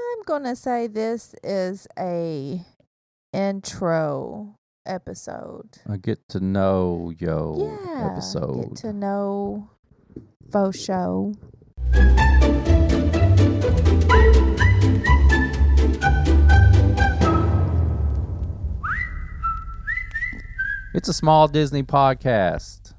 I'm going to say this is a intro episode. A get to know Get episode. to know faux show. It's a small Disney podcast.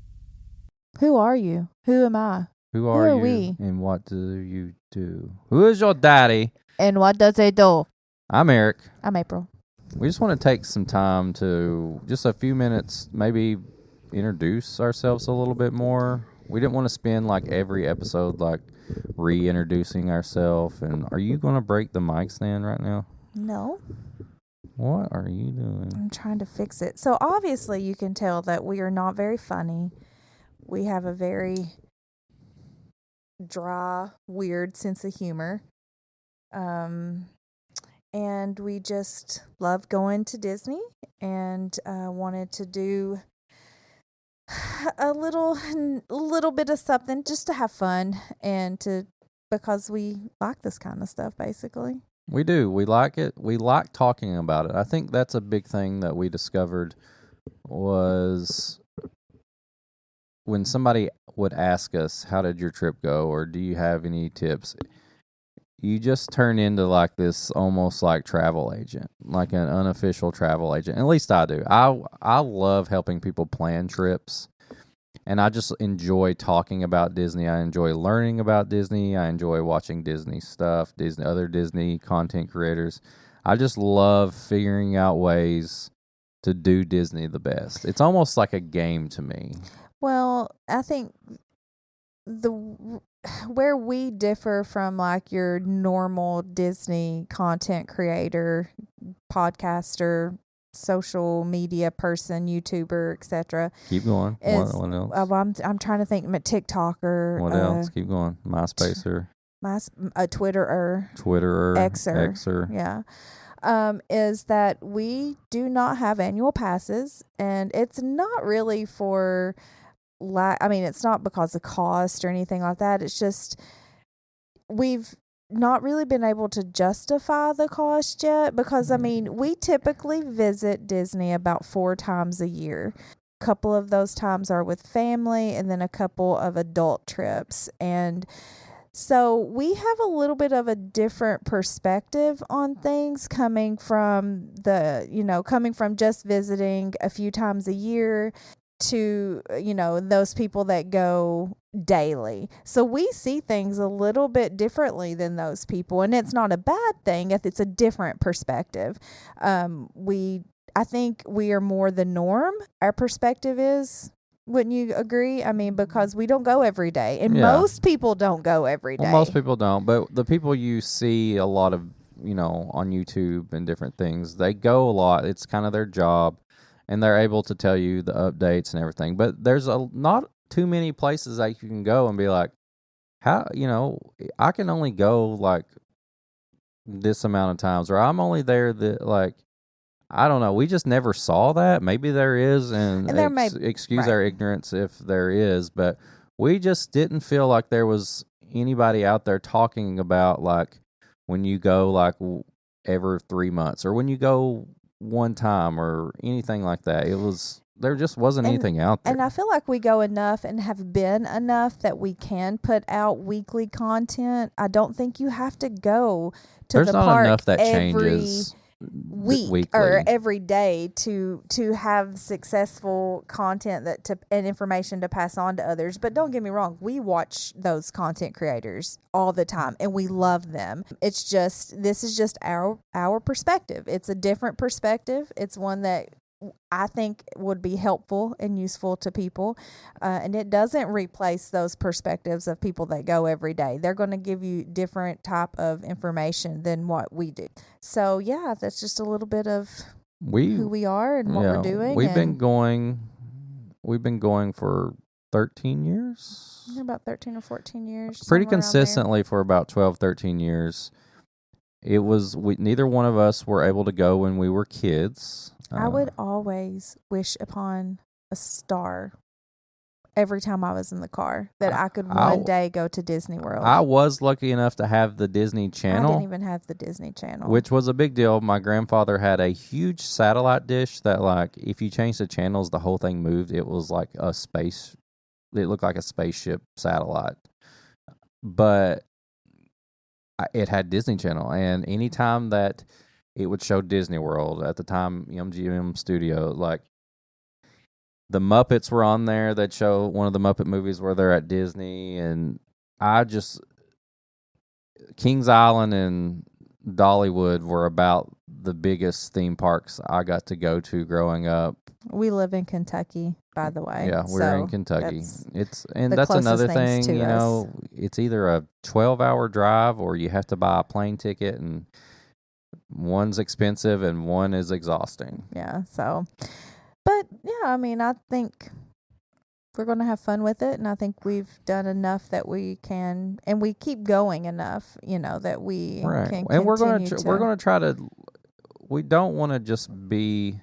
Who are you? Who am I? Who are you? We? And what do you do? Who is your daddy? And what does it do? I'm Eric. I'm April. We just want to take some time to, just a few minutes, maybe introduce ourselves a little bit more. We didn't want to spend like every episode like reintroducing ourselves. And are you going to break the mic stand right now? No. What are you doing? I'm trying to fix it. So obviously you can tell that we are not very funny. We have a very dry, weird sense of humor. And we just love going to Disney and wanted to do a little bit of something just to have fun and because we like this kind of stuff, basically. We do. We like it. We like talking about it. I think that's a big thing that we discovered was when somebody would ask us, how did your trip go? Or do you have any tips? You just turn into like this almost like travel agent, like an unofficial travel agent. At least I do. I love helping people plan trips. And I just enjoy talking about Disney. I enjoy learning about Disney. I enjoy watching Disney stuff, other Disney content creators. I just love figuring out ways to do Disney the best. It's almost like a game to me. Well, I think where we differ from like your normal Disney content creator, podcaster, social media person, YouTuber, etc. Keep going. What else? I'm trying to think. TikToker. What else? Keep going. MySpacer. Twitterer. Xer. Yeah. Is that we do not have annual passes, and it's not really for it's not because of cost or anything like that. It's just we've not really been able to justify the cost yet because, we typically visit Disney about 4 times a year. A couple of those times are with family and then a couple of adult trips. And so we have a little bit of a different perspective on things coming from just visiting a few times a year to, those people that go daily. So we see things a little bit differently than those people, and it's not a bad thing if it's a different perspective. I think we are more the norm. Our perspective is, wouldn't you agree? Because we don't go every day, and most people don't go every day. Well, most people don't, but the people you see a lot of, on YouTube and different things, they go a lot. It's kind of their job. And they're able to tell you the updates and everything. But there's not too many places that you can go and be like, how, I can only go like this amount of times, or I'm only there I don't know. We just never saw that. Maybe there is, and excuse our ignorance if there is, but we just didn't feel like there was anybody out there talking about like when you go like every 3 months or when you go one time or anything like that. There just wasn't anything out there. And I feel like we go enough and have been enough that we can put out weekly content. I don't think you have to go to the park. There's not enough that changes week or every day to have successful content and information to pass on to others. But don't get me wrong, we watch those content creators all the time and we love them. This is just our perspective. It's a different perspective. It's one that I think would be helpful and useful to people. And it doesn't replace those perspectives of people that go every day. They're going to give you different type of information than what we do. So yeah, that's just a little bit of who we are and what we're doing. We've been going for 13 years. About 13 or 14 years. Pretty consistently for about 12, 13 years. It was, neither one of us were able to go when we were kids. I would always wish upon a star every time I was in the car that I could I- one day go to Disney World. I was lucky enough to have the Disney I Channel. didn't even have the Disney Channel. Which was a big deal. My grandfather had a huge satellite dish that, like, if you changed the channels, the whole thing moved. It was like a space. It looked like a spaceship satellite. But it had Disney Channel. And anytime that it would show Disney World, at the time, MGM Studio, like, the Muppets were on there. They'd show one of the Muppet movies where they're at Disney. And Kings Island and Dollywood were about the biggest theme parks I got to go to growing up. We live in Kentucky, by the way. Yeah, we're in Kentucky. That's another thing, it's either a 12-hour drive or you have to buy a plane ticket, and one's expensive and one is exhausting. Yeah, so, but yeah, I mean, I think we're going to have fun with it, and I think we've done enough that we can, and we keep going enough, that we can. And we're going to try to. We don't want to just be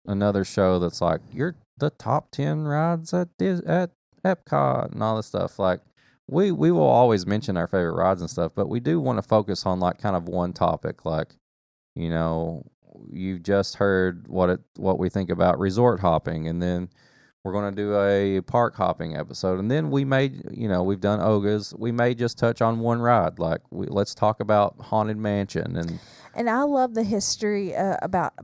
another show that's like, you're the top 10 rides at Epcot and all this stuff. Like, we will always mention our favorite rides and stuff, but we do want to focus on like kind of one topic. Like, you just heard what we think about resort hopping, and then we're going to do a park hopping episode, and then we may, we've done Oga's. We may just touch on one ride. Like, let's talk about Haunted Mansion. And I love the history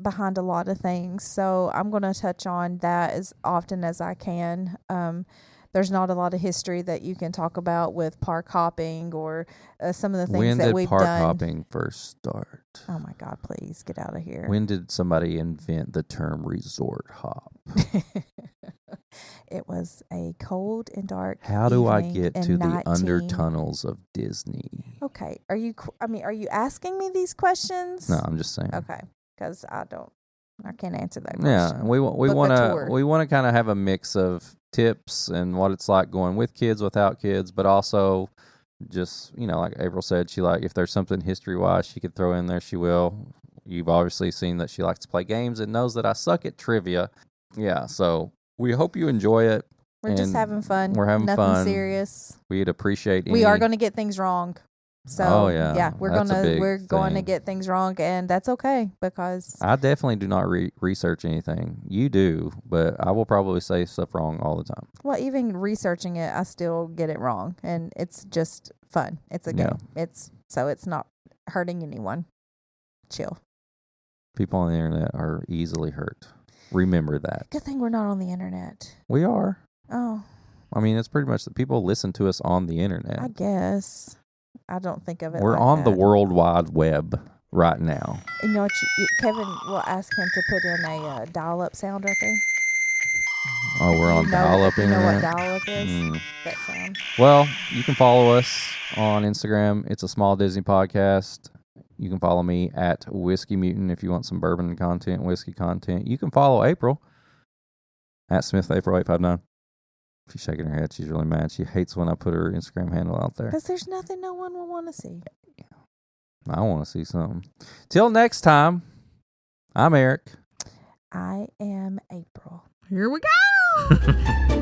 behind a lot of things, so I'm going to touch on that as often as I can. There's not a lot of history that you can talk about with park hopping or some of the things that we've done. When did park hopping first start? Oh my God, please get out of here. When did somebody invent the term resort hop? It was a cold and dark How do I get to the 19... undertunnels of Disney? Okay. Are you asking me these questions? No, I'm just saying. Okay. Because I can't answer that question. Yeah, we want to kind of have a mix of tips and what it's like going with kids, without kids, but also just, like April said, if there's something history-wise she could throw in there, she will. You've obviously seen that she likes to play games and knows that I suck at trivia. Yeah, so we hope you enjoy it. We're just having fun. We're having Nothing fun. serious. We'd appreciate We are going to get things wrong. So we're going to get things wrong, and that's okay, because I definitely do not research anything. You do, but I will probably say stuff wrong all the time. Well, even researching it, I still get it wrong, and it's just fun. It's a game. It's not hurting anyone. Chill. People on the internet are easily hurt. Remember that. Good thing we're not on the internet. We are. Oh. I mean, it's pretty much that people listen to us on the internet. I guess. I don't think of it. We're on the World Wide Web right now. You know what? Kevin will ask him to put in a dial-up sound right there. Oh, we're on dial-up internet? You know what dial-up is? That sound. Well, you can follow us on Instagram. It's a Small Disney Podcast. You can follow me at Whiskey Mutant if you want some bourbon content, whiskey content. You can follow April at SmithApril859. She's shaking her head. She's really mad. She hates when I put her Instagram handle out there. Because there's nothing no one will want to see. I want to see something. Till next time, I'm Eric. I am April. Here we go.